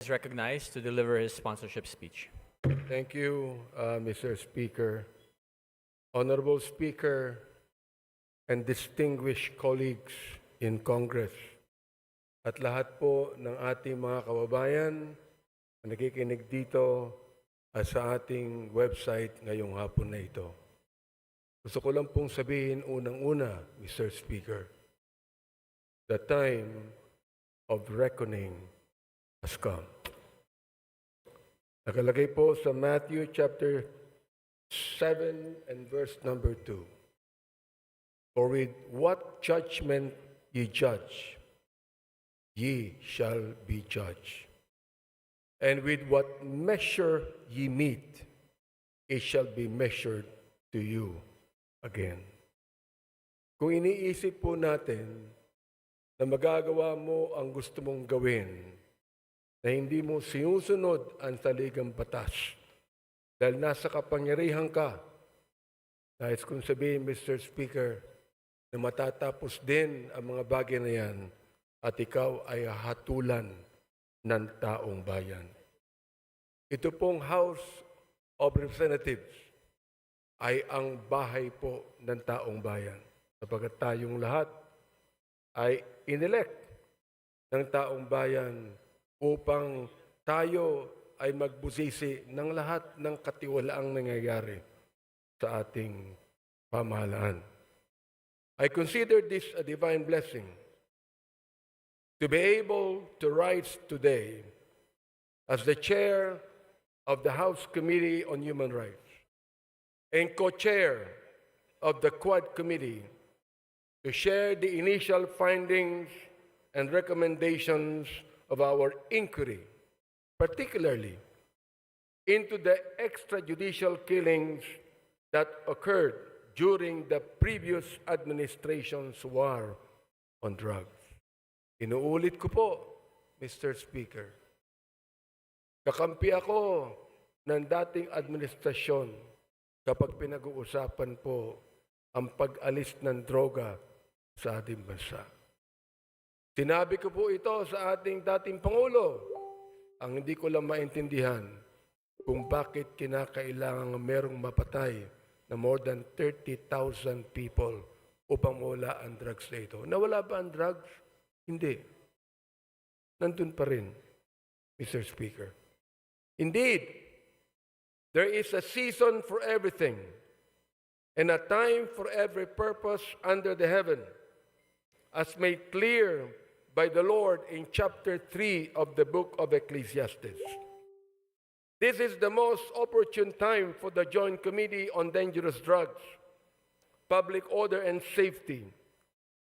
is recognized to deliver his sponsorship speech. Thank you, Mr. Speaker. Honorable Speaker and distinguished colleagues in Congress at lahat po ng ating mga kababayan na nakikinig dito at sa ating website ngayong hapon na ito. Gusto ko lang pong sabihin unang-una, Mr. Speaker, the time of reckoning has come. Nakalagay po sa Matthew chapter 7 and verse number 2. For with what judgment ye judge, ye shall be judged. And with what measure ye meet, it shall be measured to you again. Kung iniisip po natin na magagawa mo ang gusto mong gawin, na hindi mo sinusunod ang saligang batas dahil nasa kapangyarihan ka, nais kong sabihin, Mr. Speaker, na matatapos din ang mga bagay na yan at ikaw ay hatulan ng taong bayan. Ito pong House of Representatives ay ang bahay po ng taong bayan. Sapagkat tayong lahat ay inelect ng taong bayan upang tayo ay magbusisi ng lahat ng katiwalaang nangyayari sa ating pamahalaan. I consider this a divine blessing to be able to rise today as the chair of the House Committee on Human Rights and co-chair of the Quad Committee to share the initial findings and recommendations of our inquiry, particularly into the extrajudicial killings that occurred during the previous administration's war on drugs. Inuulit ko po, Mr. Speaker, kakampi ako ng dating administrasyon kapag pinag-uusapan po ang pag-alis ng droga sa ating bansa. Sinabi ko po ito sa ating dating Pangulo. Ang hindi ko lang maintindihan kung bakit kinakailangan merong mapatay na more than 30,000 people upang mawala ang drugs na ito. Nawala ba ang drugs? Hindi. Nandun pa rin, Mr. Speaker. Indeed, there is a season for everything and a time for every purpose under the heaven, as made clear by the Lord in chapter 3 of the book of Ecclesiastes. This is the most opportune time for the Joint Committee on Dangerous Drugs, Public Order and Safety,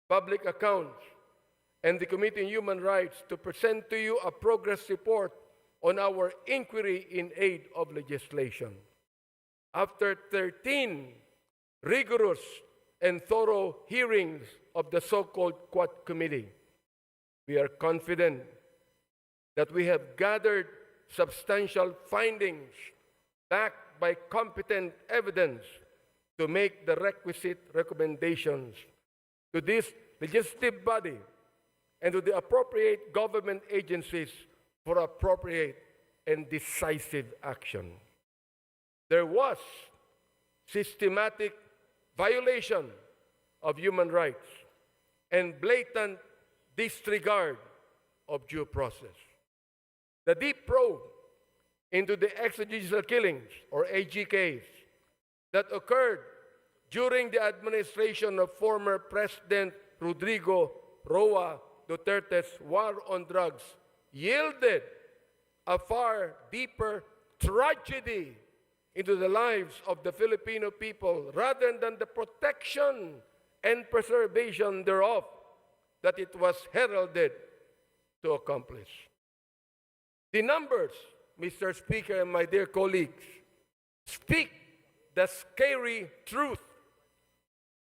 Public Accounts, and the Committee on Human Rights to present to you a progress report on our inquiry in aid of legislation. After 13 rigorous and thorough hearings of the so-called Quad Committee, we are confident that we have gathered substantial findings backed by competent evidence to make the requisite recommendations to this legislative body and to the appropriate government agencies for appropriate and decisive action. There was systematic violation of human rights and blatant disregard of due process. The deep probe into the extrajudicial killings, or AGKs, that occurred during the administration of former President Rodrigo Roa Duterte's war on drugs yielded a far deeper tragedy into the lives of the Filipino people rather than the protection and preservation thereof that it was heralded to accomplish. The numbers, Mr. Speaker and my dear colleagues, speak the scary truth.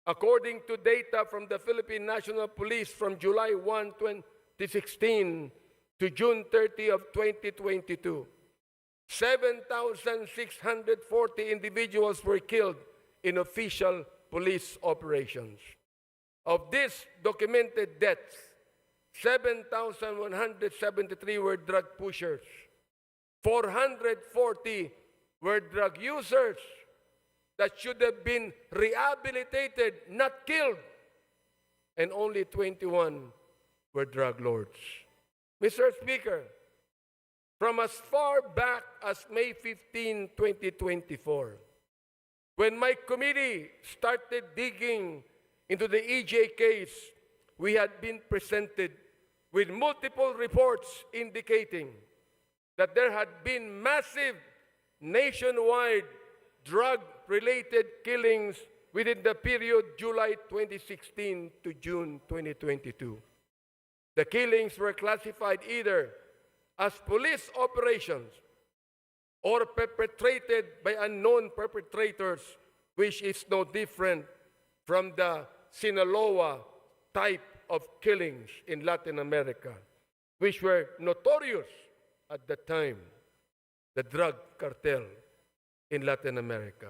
According to data from the Philippine National Police from July 1, 2016 to June 30 of 2022, 7,640 individuals were killed in official police operations. Of these documented deaths, 7,173 were drug pushers, 440 were drug users that should have been rehabilitated, not killed, and only 21 were drug lords. Mr. Speaker, from as far back as May 15, 2024, when my committee started digging into the EJ case, we had been presented with multiple reports indicating that there had been massive nationwide drug-related killings within the period July 2016 to June 2022. The killings were classified either as police operations or perpetrated by unknown perpetrators, which is no different from the Sinaloa type of killings in Latin America, which were notorious at the time, the drug cartel in Latin America.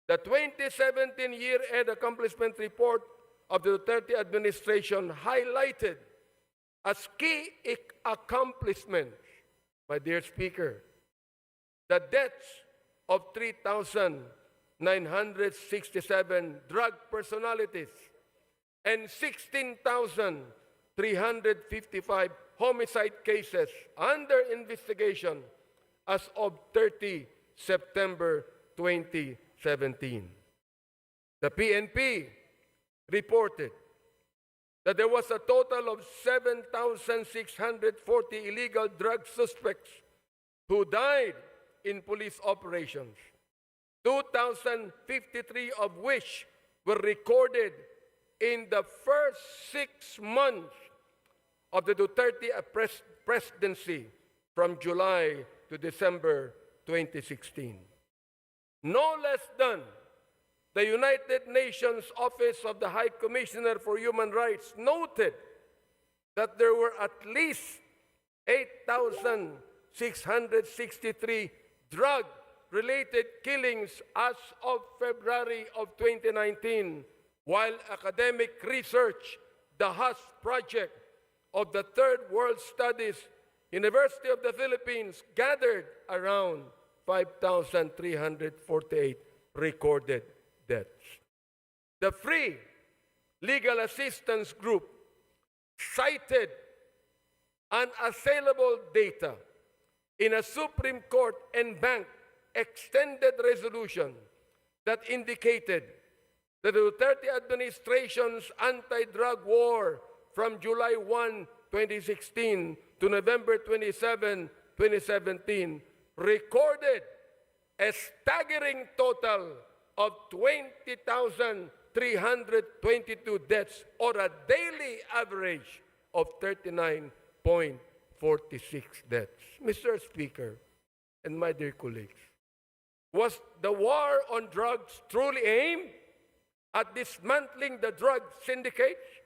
The 2017 year-end accomplishment report of the Duterte administration highlighted as key accomplishments, my dear Speaker, the deaths of 3,967 drug personalities and 16,355 homicide cases under investigation as of 30 September 2017. The PNP reported that there was a total of 7,640 illegal drug suspects who died in police operations, 2,053 of which were recorded in the first 6 months of the Duterte presidency from July to December 2016. No less than the United Nations Office of the High Commissioner for Human Rights noted that there were at least 8,663 drug-related killings as of February of 2019, while academic research, the HUS project of the Third World Studies, University of the Philippines, gathered around 5,348 recorded deaths. The Free Legal Assistance Group cited unassailable data in a Supreme Court and bank extended resolution that indicated that the Duterte administration's anti-drug war from July 1, 2016 to November 27, 2017 recorded a staggering total of 20,322 deaths, or a daily average of 39.46 deaths. Mr. Speaker and my dear colleagues, was the war on drugs truly aimed at dismantling the drug syndicates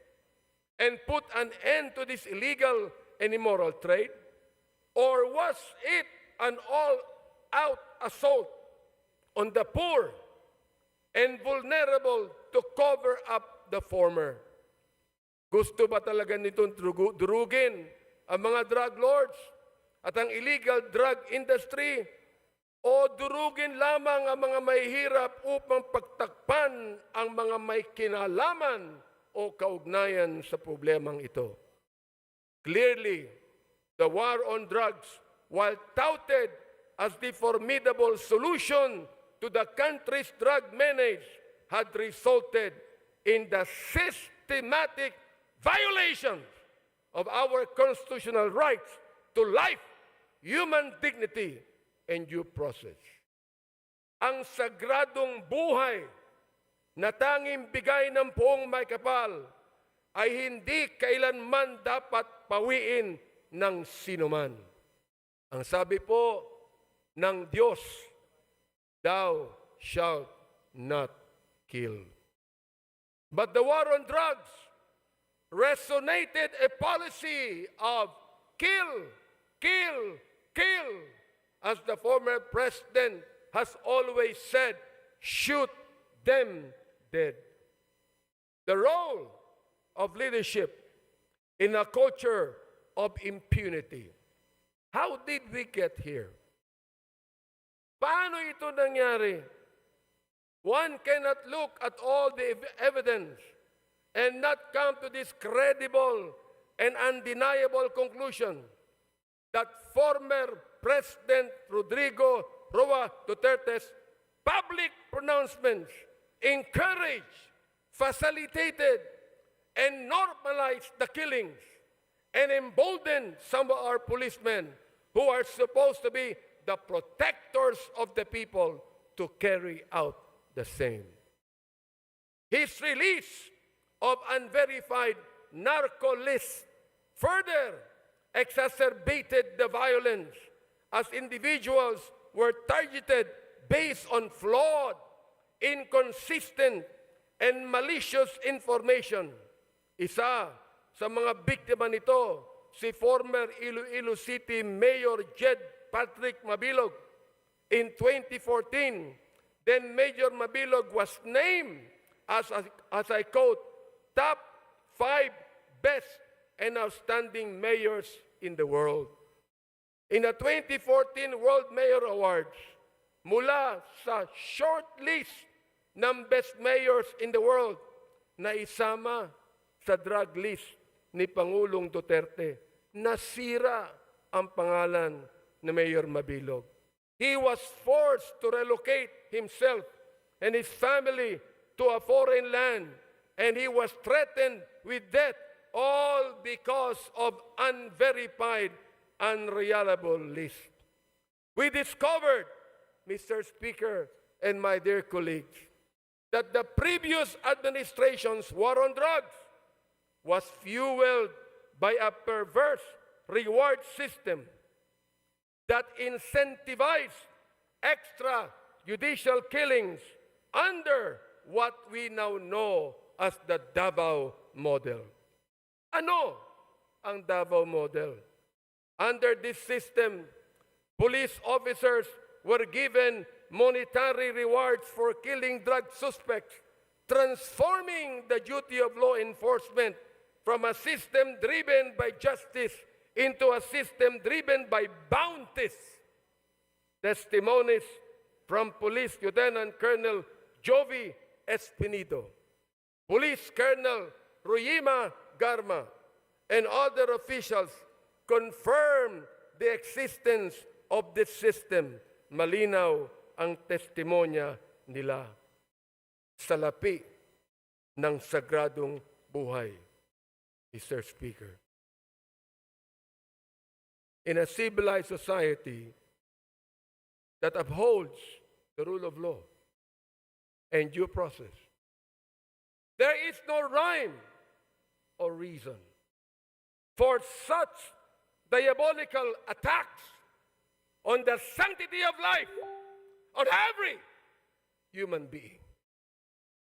and put an end to this illegal and immoral trade? Or was it an all-out assault on the poor and vulnerable to cover up the former? Gusto ba talaga nitong durugin ang mga drug lords at ang illegal drug industry? O durugin lamang ang mga mahihirap upang pagtakpan ang mga may kinalaman o kaugnayan sa problemang ito? Clearly, the war on drugs, while touted as the formidable solution to the country's drug menace, had resulted in the systematic violations of our constitutional rights to life, human dignity, and due process. Ang sagradong buhay na tanging bigay ng poong may kapal ay hindi kailanman dapat pawiin ng sinuman. Ang sabi po ng Diyos, thou shalt not kill. But the war on drugs resonated a policy of kill, kill, kill. As the former president has always said, shoot them dead. The role of leadership in a culture of impunity How did we get here? Paano ito nangyari? One cannot look at all the evidence and not come to this credible and undeniable conclusion that former President Rodrigo Roa Duterte's public pronouncements encouraged, facilitated, and normalized the killings and emboldened some of our policemen who are supposed to be the protectors of the people to carry out the same. His release of unverified narco lists further exacerbated the violence as individuals were targeted based on flawed, inconsistent, and malicious information. Isa sa mga biktima nito, si former Iloilo City Mayor Jed Patrick Mabilog. In 2014, then Mayor Mabilog was named as I quote, top 5 best and outstanding mayors in the world. In the 2014 World Mayor Awards, mula sa short list ng best mayors in the world, na isama sa drug list ni Pangulong Duterte, nasira ang pangalan ni Mayor Mabilog. He was forced to relocate himself and his family to a foreign land, and he was threatened with death, all because of unverified, unreliable list. We discovered, Mr. Speaker and my dear colleagues, that the previous administration's war on drugs was fueled by a perverse reward system that incentivized extrajudicial killings under what we now know as the Davao model. Ano ang Davao model? Under this system, police officers were given monetary rewards for killing drug suspects, transforming the duty of law enforcement from a system driven by justice into a system driven by bounties. Testimonies from Police Lieutenant Colonel Jovi Espinido, Police Colonel Ruyima Garma, and other officials confirm the existence of this system. Malinaw ang testimonya nila sa lapi ng sagradong buhay, Mr. Speaker. In a civilized society that upholds the rule of law and due process, there is no rhyme or reason for such diabolical attacks on the sanctity of life on every human being.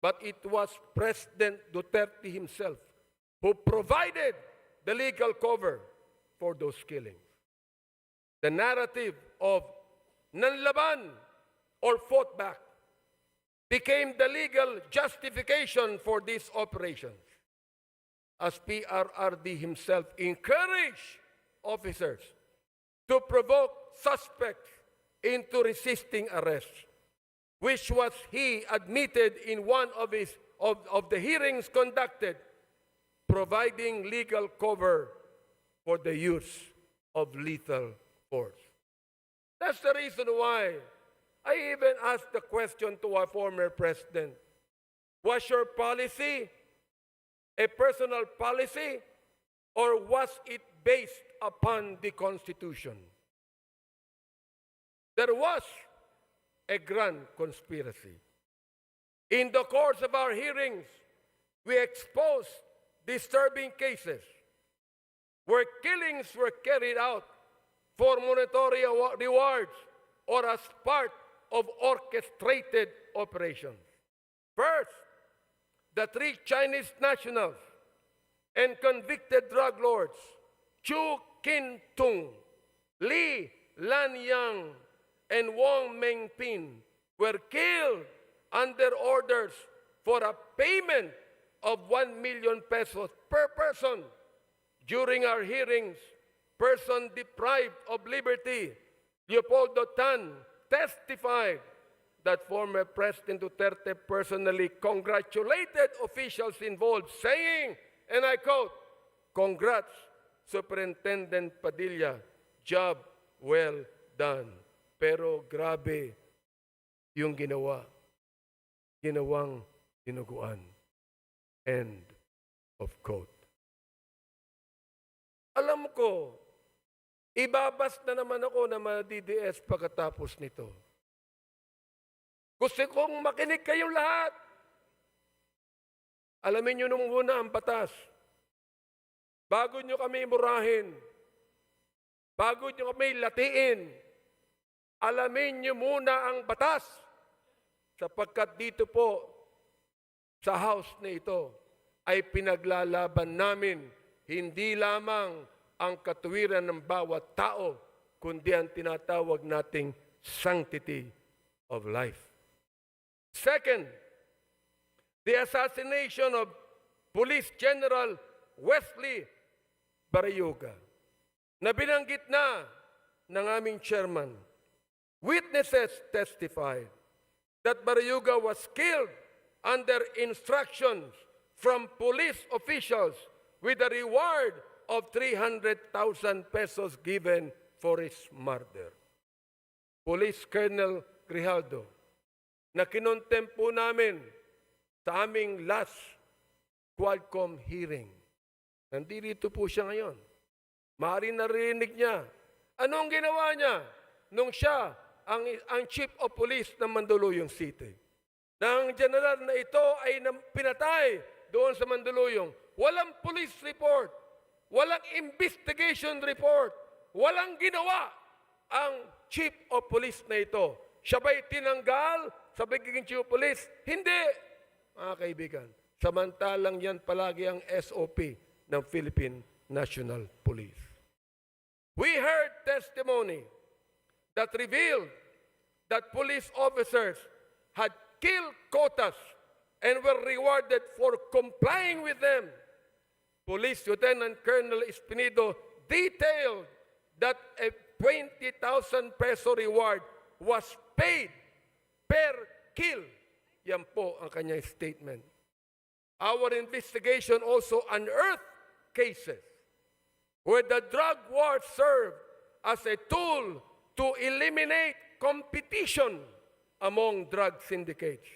But it was President Duterte himself who provided the legal cover for those killings. The narrative of nanlaban or fought back became the legal justification for these operations, as PRRD himself encouraged officers to provoke suspects into resisting arrest, which was he admitted in one of the hearings conducted, providing legal cover for the use of lethal force. That's the reason why I even asked the question to our former president, was your policy a personal policy, or was it based upon the Constitution? There was a grand conspiracy. In the course of our hearings, we exposed disturbing cases where killings were carried out for monetary rewards or as part of orchestrated operations. First, the 3 Chinese nationals and convicted drug lords, Chu Kin-tung, Li Lanyang, and Wong Mengpin, were killed under orders for a payment of 1 million pesos per person. During our hearings, person deprived of liberty, Leopoldo Tan, testified that former President Duterte personally congratulated officials involved, saying, and I quote, "Congrats, Superintendent Padilla, job well done." Pero grabe yung ginawang dinuguan. End of quote. Alam ko, ibabas na naman ako na ma-DDS pagkatapos nito. Gusto kong makinig kayong lahat. Alamin nyo nung muna ang batas. Bago nyo kami murahin, bago nyo kami latiin, alamin nyo muna ang batas. Sapagkat dito po, sa house na ito, ay pinaglalaban namin hindi lamang ang katuwiran ng bawat tao, kundi ang tinatawag nating sanctity of life. Second, the assassination of Police General Wesley Barayuga, na binanggit na ng aming chairman. Witnesses testified that Barayuga was killed under instructions from police officials with a reward of 300,000 pesos given for his murder. Police Colonel Grijaldo, na kinontempo namin sa aming last Quadcom hearing. Nandito po siya ngayon. Maaari narinig niya. Anong ginawa niya nung siya ang Chief of Police ng Mandaluyong City? Nang general na ito ay pinatay doon sa Mandaluyong, walang police report, walang investigation report, walang ginawa ang Chief of Police na ito. Siya ba'y tinanggal sa pagiging Chief of Police? Hindi, mga kaibigan. Samantalang yan palagi ang SOP ng Philippine National Police. We heard testimony that revealed that police officers had killed quotas and were rewarded for complying with them. Police Lieutenant Colonel Espinido detailed that a 20,000 peso reward was paid per kill. Yan po ang kanyang statement. Our investigation also unearthed cases where the drug war served as a tool to eliminate competition among drug syndicates.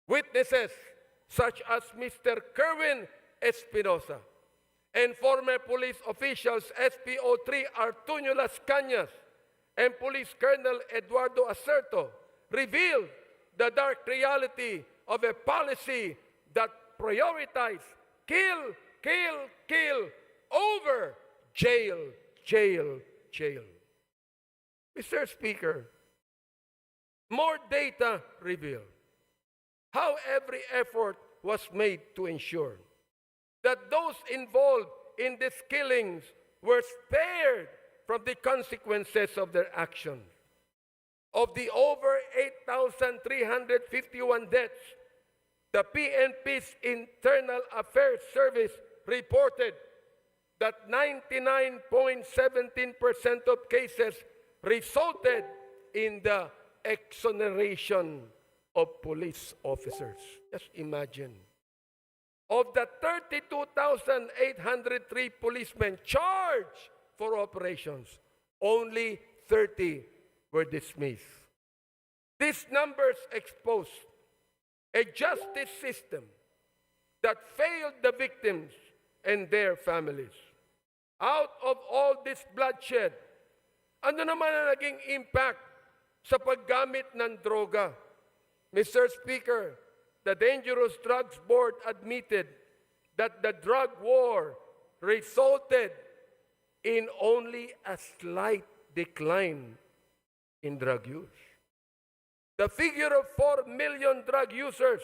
Witnesses such as Mr. Kerwin Espinosa and former police officials SPO3 Artunio Las Cañas and Police Colonel Eduardo Acerto revealed the dark reality of a policy that prioritized kill, kill, kill over jail, jail, jail. Mr. Speaker, more data revealed how every effort was made to ensure that those involved in these killings were spared from the consequences of their actions. Of the over 8,351 deaths, the PNP's Internal Affairs Service reported that 99.17% of cases resulted in the exoneration of police officers. Just imagine. Of the 32,803 policemen charged for operations, only 30 were dismissed. These numbers expose a justice system that failed the victims and their families. Out of all this bloodshed, ano naman ang naging impact sa paggamit ng droga? Mr. Speaker, the Dangerous Drugs Board admitted that the drug war resulted in only a slight decline in drug use. The figure of 4 million drug users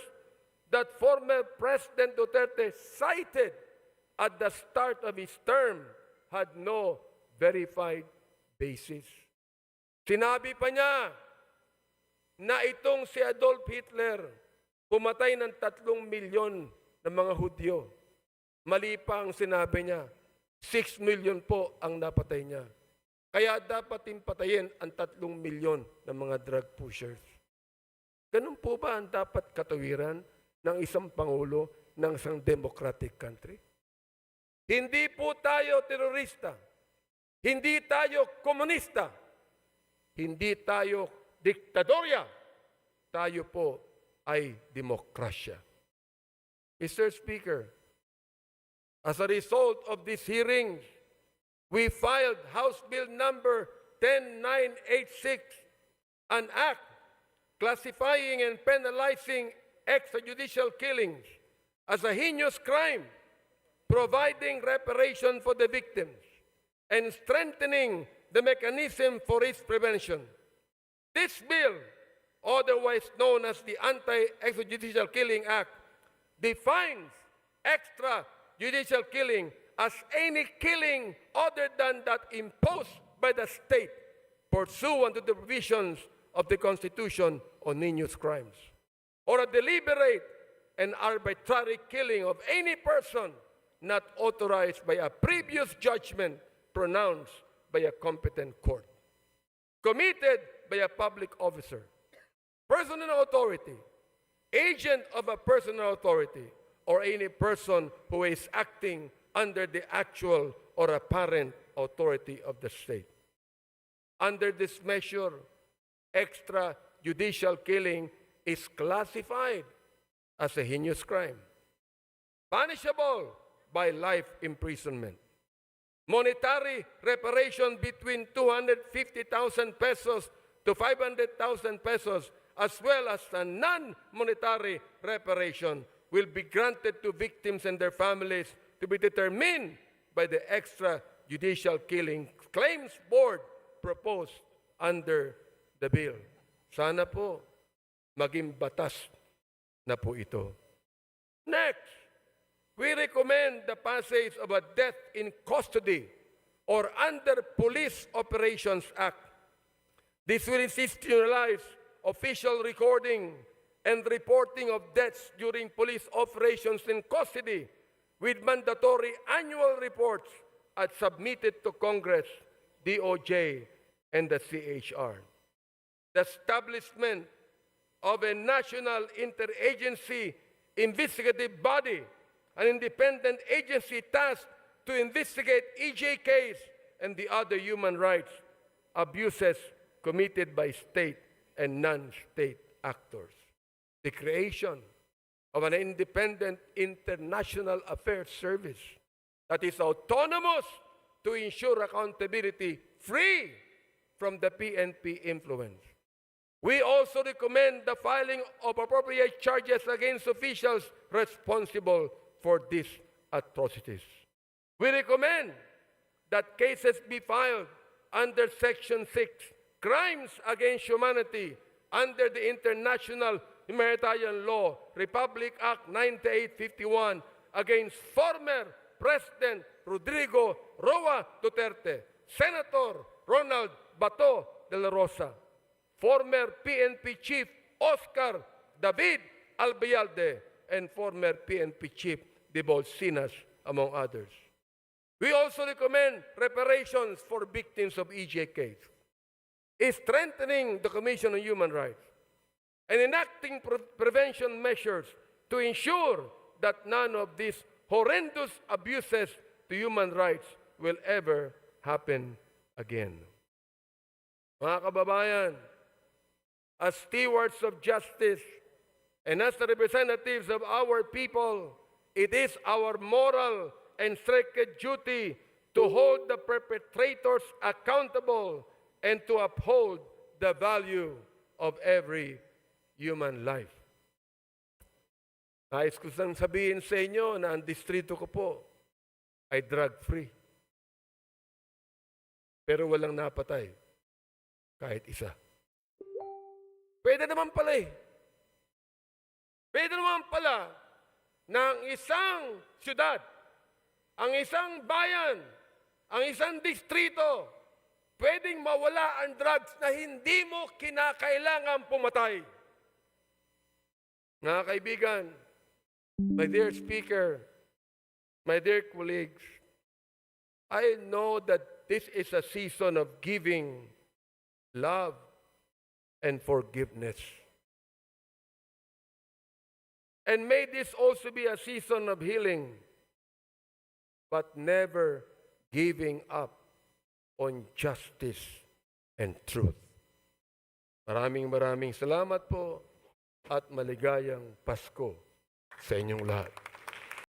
that former President Duterte cited at the start of his term had no verified basis. Sinabi pa niya na itong si Adolf Hitler pumatay ng 3 milyon ng mga Hudyo. Mali pa ang sinabi niya. 6 million po ang napatay niya. Kaya dapat din patayin ang 3 milyon ng mga drug pushers. Ganun po ba ang dapat katawiran ng isang pangulo ng isang democratic country? Hindi po tayo terorista. Hindi tayo komunista. Hindi tayo diktadorya. Tayo po ay demokrasya. Mr. Speaker, as a result of these hearings, we filed House Bill number 10986, an act classifying and penalizing extrajudicial killings as a heinous crime, providing reparation for the victims, and strengthening the mechanism for its prevention. This bill, otherwise known as the Anti-Extrajudicial Killing Act, defines extrajudicial killing as any killing other than that imposed by the state pursuant to the provisions of the Constitution on heinous crimes, or a deliberate and arbitrary killing of any person not authorized by a previous judgment pronounced by a competent court, committed by a public officer, personal authority, agent of a personal authority, or any person who is acting under the actual or apparent authority of the state. Under this measure, extrajudicial killing is classified as a heinous crime, punishable by life imprisonment. Monetary reparation between 250,000 pesos to 500,000 pesos, as well as a non-monetary reparation, will be granted to victims and their families to be determined by the extrajudicial killing claims board proposed under the bill. Sana po maging batas na po ito. Next, we recommend the passage of a death in custody or under Police Operations Act. This will institutionalize official recording and reporting of deaths during police operations in custody with mandatory annual reports as submitted to Congress, DOJ, and the CHR. The establishment of a national interagency investigative body, an independent agency tasked to investigate EJKs and the other human rights abuses committed by state and non-state actors. The creation of an independent international affairs service that is autonomous to ensure accountability free from the PNP influence. We also recommend the filing of appropriate charges against officials responsible for these atrocities. We recommend that cases be filed under Section 6, Crimes Against Humanity, under the International Humanitarian Law, Republic Act 9851, against former President Rodrigo Roa Duterte, Senator Ronald Bato de la Rosa, former PNP Chief Oscar David Albayalde, and former PNP Chief De Bolsinas, among others. We also recommend reparations for victims of EJKs, strengthening the Commission on Human Rights, and enacting prevention measures to ensure that none of these horrendous abuses to human rights will ever happen again. Mga kababayan, as stewards of justice and as the representatives of our people, it is our moral and sacred duty to hold the perpetrators accountable and to uphold the value of every human life. Nais ko sang sabihin sa inyo na ang distrito ko po ay drug-free. Pero walang napatay, kahit isa. Pwede naman pala eh. Pwede naman pala na ang isang syudad, ang isang bayan, ang isang distrito, pwedeng mawala ang drugs na hindi mo kinakailangan pumatay. Mga kaibigan, my dear speaker, my dear colleagues, I know that this is a season of giving, love, and forgiveness. And may this also be a season of healing, but never giving up on justice and truth. Maraming salamat po at maligayang Pasko sa inyong lahat.